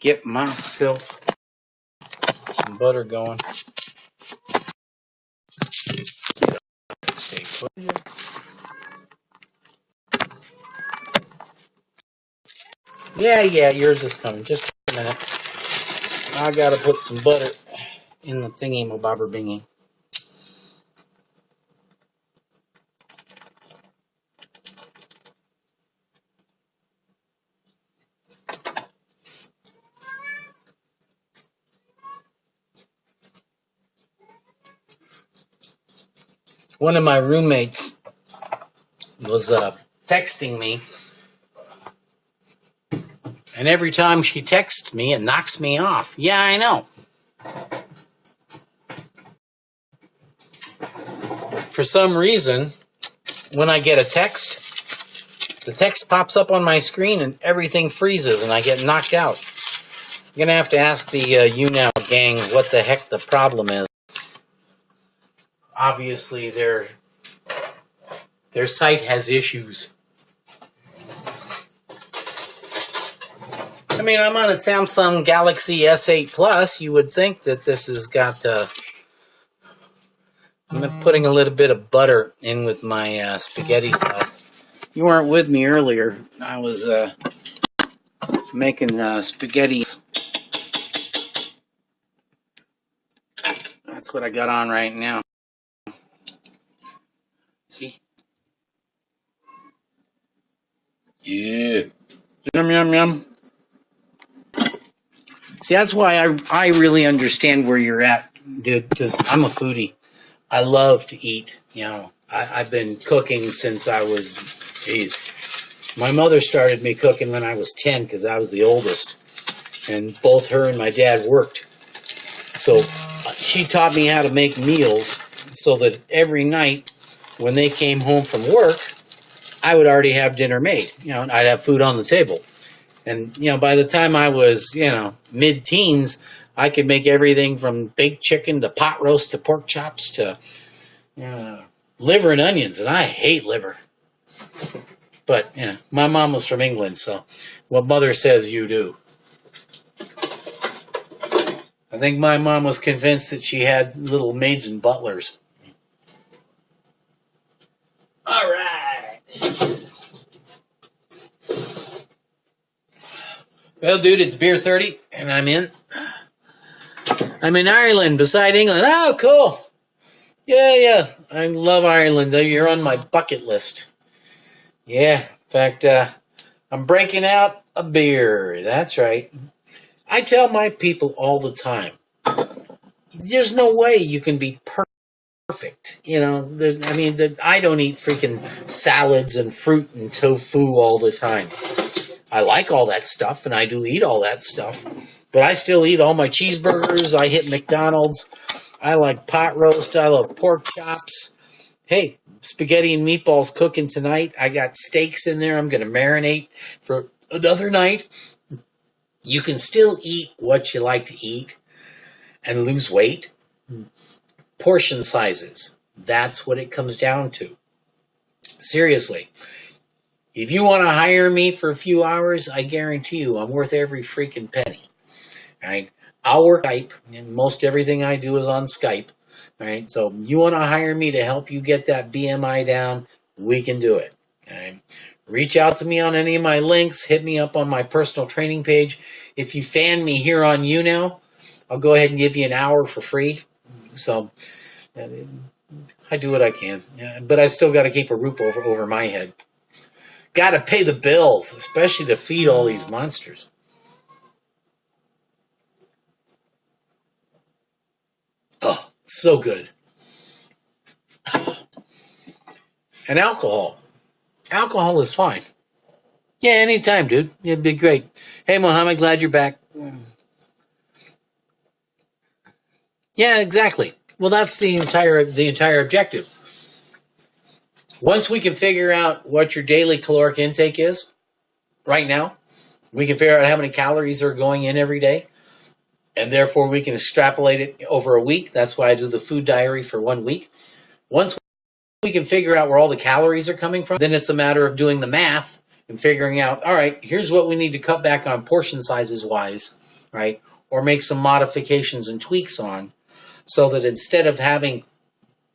get myself some butter going. Stay put. Yeah, yours is coming. Just a minute. I gotta put some butter in the thingy, my bobber bingy. One of my roommates was texting me, and every time she texts me, it knocks me off. Yeah, I know. For some reason, when I get a text, the text pops up on my screen and everything freezes and I get knocked out. I'm going to have to ask the YouNow gang what the heck the problem is. Obviously, their site has issues. I mean, I'm on a Samsung Galaxy S8 Plus. You would think that this has got... I'm putting a little bit of butter in with my spaghetti sauce. You weren't with me earlier. I was making spaghetti. That's what I got on right now. See? Yeah. Yum, yum, yum. See, that's why I really understand where you're at, dude, because I'm a foodie. I love to eat, you know. I've been cooking since I was, geez. My mother started me cooking when I was 10 because I was the oldest. And both her and my dad worked. So she taught me how to make meals so that every night when they came home from work, I would already have dinner made. You know, I'd have food on the table. And, you know, by the time I was, you know, mid-teens, I could make everything from baked chicken to pot roast to pork chops to liver and onions. And I hate liver. But, yeah, my mom was from England, so what mother says, you do. I think my mom was convinced that she had little maids and butlers. All right. Well, dude, it's beer 30, and I'm in Ireland, beside England. Oh, cool. Yeah. I love Ireland. You're on my bucket list. Yeah. In fact, I'm breaking out a beer. That's right. I tell my people all the time, there's no way you can be perfect. You know, I don't eat freaking salads and fruit and tofu all the time. I like all that stuff, and I do eat all that stuff. But I still eat all my cheeseburgers. I hit McDonald's. I like pot roast. I love pork chops. Hey, spaghetti and meatballs cooking tonight. I got steaks in there. I'm going to marinate for another night. You can still eat what you like to eat and lose weight. Portion sizes. That's what it comes down to. Seriously. If you want to hire me for a few hours, I guarantee you I'm worth every freaking penny. All right? I'll work Skype, and most everything I do is on Skype. All right? So you want to hire me to help you get that BMI down, we can do it. All right? Reach out to me on any of my links. Hit me up on my personal training page. If you fan me here on YouNow, I'll go ahead and give you an hour for free. So I do what I can. But I still got to keep a roof over my head. Got to pay the bills, especially to feed all these monsters. Oh, so good. And alcohol. Alcohol is fine. Yeah, anytime, dude. It'd be great. Hey, Mohammed, glad you're back. Yeah, exactly. Well, that's the entire objective. Once we can figure out what your daily caloric intake is right now, we can figure out how many calories are going in every day, and therefore we can extrapolate it over a week. That's why I do the food diary for 1 week. Once we can figure out where all the calories are coming from, then it's a matter of doing the math and figuring out, all right, here's what we need to cut back on portion sizes wise, right? Or make some modifications and tweaks on, so that instead of having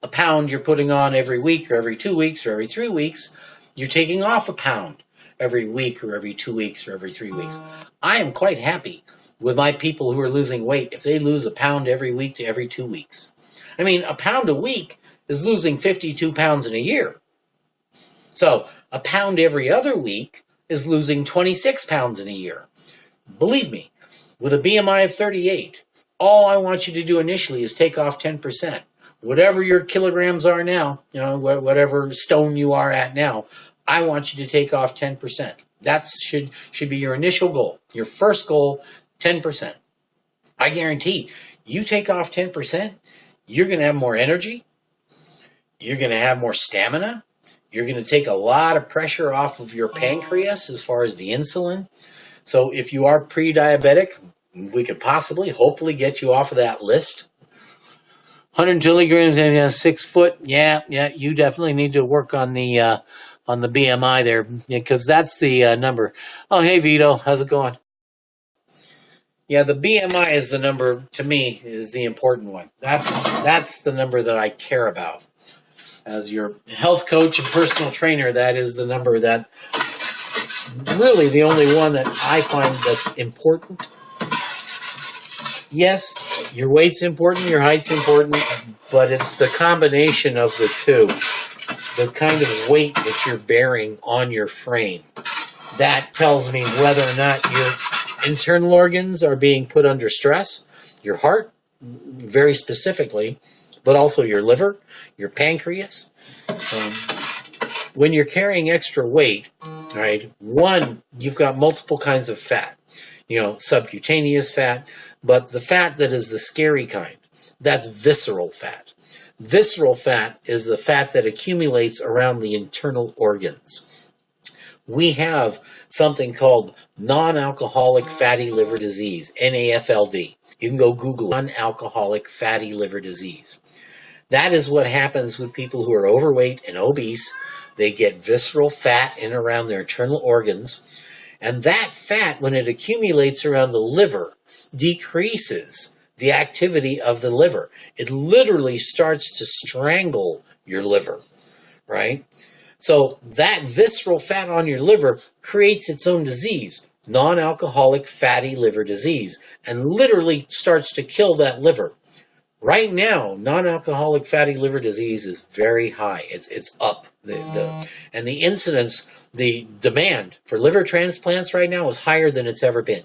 a pound you're putting on every week or every 2 weeks or every 3 weeks, you're taking off a pound every week or every 2 weeks or every 3 weeks. I am quite happy with my people who are losing weight if they lose a pound every week to every 2 weeks. I mean, a pound a week is losing 52 pounds in a year. So a pound every other week is losing 26 pounds in a year. Believe me, with a BMI of 38, all I want you to do initially is take off 10%. Whatever your kilograms are now, whatever stone you are at now, I want you to take off 10%. That should be your initial goal. Your first goal, 10%. I guarantee you take off 10%, you're going to have more energy, you're going to have more stamina, you're going to take a lot of pressure off of your pancreas as far as the insulin. So if you are pre-diabetic, we could possibly, hopefully get you off of that list. 100 kilograms and 6 foot. Yeah, you definitely need to work on the BMI there, because that's the number. Oh, hey Vito, how's it going? Yeah, the BMI is the number, to me, is the important one. That's the number that I care about. As your health coach and personal trainer, that is the number that really the only one that I find that's important. Yes, your weight's important, your height's important, but it's the combination of the two. The kind of weight that you're bearing on your frame. That tells me whether or not your internal organs are being put under stress. Your heart, very specifically, but also your liver, your pancreas. When you're carrying extra weight, right, one, you've got multiple kinds of fat. Subcutaneous fat, but the fat that is the scary kind, that's visceral fat. Visceral fat is the fat that accumulates around the internal organs. We have something called non-alcoholic fatty liver disease, NAFLD. You can go Google non-alcoholic fatty liver disease. That is what happens with people who are overweight and obese. They get visceral fat in around their internal organs. And that fat, when it accumulates around the liver, decreases the activity of the liver. It literally starts to strangle your liver, right? So that visceral fat on your liver creates its own disease, non-alcoholic fatty liver disease, and literally starts to kill that liver. Right now, non-alcoholic fatty liver disease is very high. It's up. And the incidence, the demand for liver transplants right now is higher than it's ever been.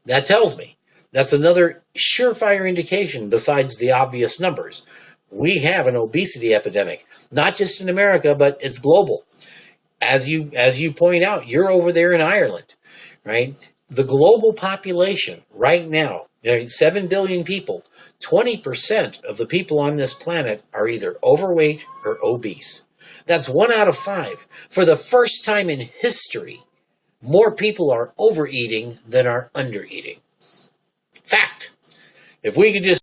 That tells me that's another surefire indication besides the obvious numbers. We have an obesity epidemic, not just in America, but it's global. As you point out, you're over there in Ireland, right? The global population right now, 7 billion people, 20% of the people on this planet are either overweight or obese. That's 1 out of 5. For the first time in history, more people are overeating than are undereating. Fact. If we could just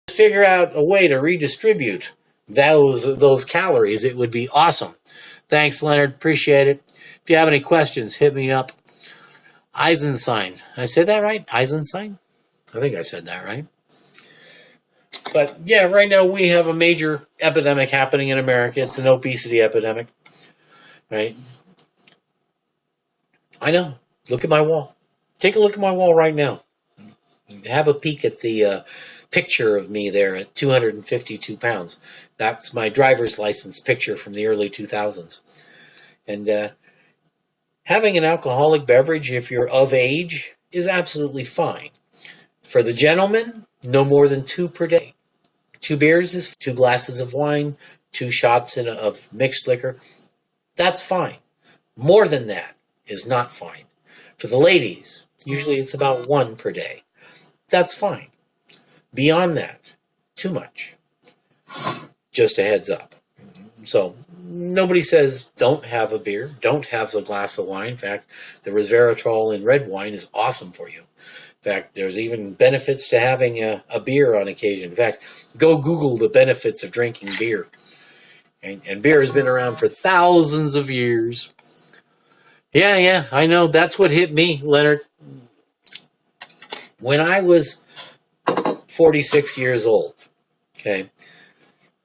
figure out a way to redistribute those calories, it would be awesome. Thanks, Leonard. Appreciate it. If you have any questions, hit me up. Eisenstein. Did I say that right? Eisenstein? I think I said that right. But yeah, right now we have a major epidemic happening in America. It's an obesity epidemic, right? I know. Look at my wall. Take a look at my wall right now. Have a peek at the picture of me there at 252 pounds. That's my driver's license picture from the early 2000s. And having an alcoholic beverage, if you're of age, is absolutely fine. For the gentleman, no more than 2 per day. 2 beers is 2 glasses of wine, 2 shots of mixed liquor. That's fine. More than that is not fine. For the ladies, usually it's about 1 per day. That's fine. Beyond that, too much. Just a heads up. So nobody says don't have a beer, don't have a glass of wine. In fact, the resveratrol in red wine is awesome for you. In fact, there's even benefits to having a beer on occasion. In fact, go Google the benefits of drinking beer. And beer has been around for thousands of years. Yeah, yeah, I know. That's what hit me, Leonard. When I was 46 years old, okay,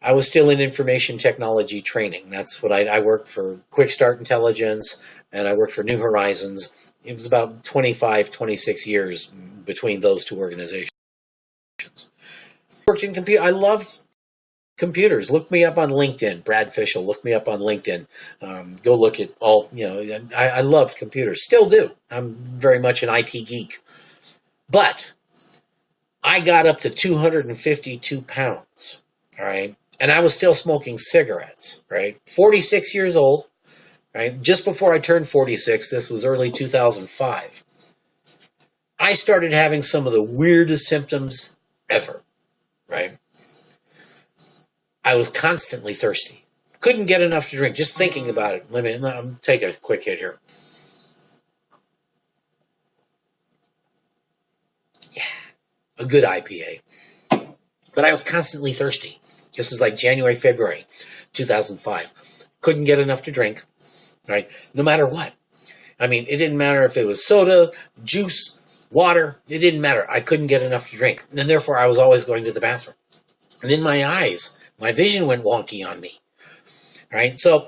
I was still in information technology training. That's what I worked for Quick Start Intelligence and I worked for New Horizons. It was about 25, 26 years between those two organizations. Worked in computer. I loved computers. Look me up on LinkedIn. Brad Fischel. Look me up on LinkedIn. Go look at all, I loved computers. Still do. I'm very much an IT geek. But I got up to 252 pounds. All right. And I was still smoking cigarettes, right? 46 years old, right? Just before I turned 46, this was early 2005. I started having some of the weirdest symptoms ever, right? I was constantly thirsty. Couldn't get enough to drink. Just thinking about it. Let me take a quick hit here. Yeah, a good IPA. But I was constantly thirsty. This is like January, February 2005. Couldn't get enough to drink, right? No matter what. I mean, it didn't matter if it was soda, juice, water. It didn't matter. I couldn't get enough to drink. And therefore, I was always going to the bathroom. And in my eyes, my vision went wonky on me, right? So,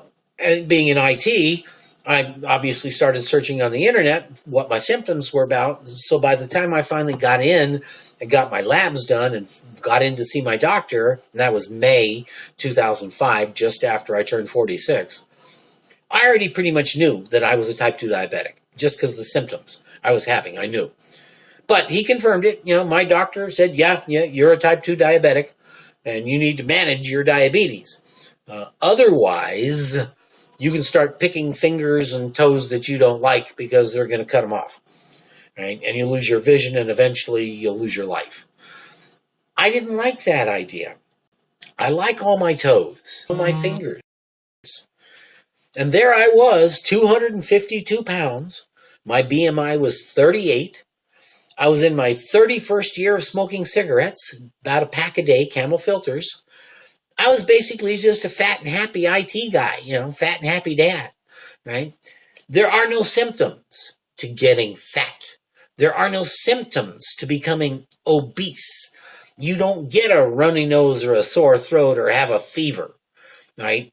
being in IT, I obviously started searching on the internet what my symptoms were about. So by the time I finally got in and got my labs done and got in to see my doctor, and that was May 2005, just after I turned 46, I already pretty much knew that I was a type 2 diabetic just because of the symptoms I was having. I knew. But he confirmed it. My doctor said, yeah, you're a type 2 diabetic and you need to manage your diabetes. Otherwise, you can start picking fingers and toes that you don't like because they're going to cut them off. Right? And you lose your vision and eventually you'll lose your life. I didn't like that idea. I like all my toes, all my fingers. And there I was, 252 pounds. My BMI was 38. I was in my 31st year of smoking cigarettes, about a pack a day, Camel filters. I was basically just a fat and happy IT guy, fat and happy dad, right? There are no symptoms to getting fat. There are no symptoms to becoming obese. You don't get a runny nose or a sore throat or have a fever, right?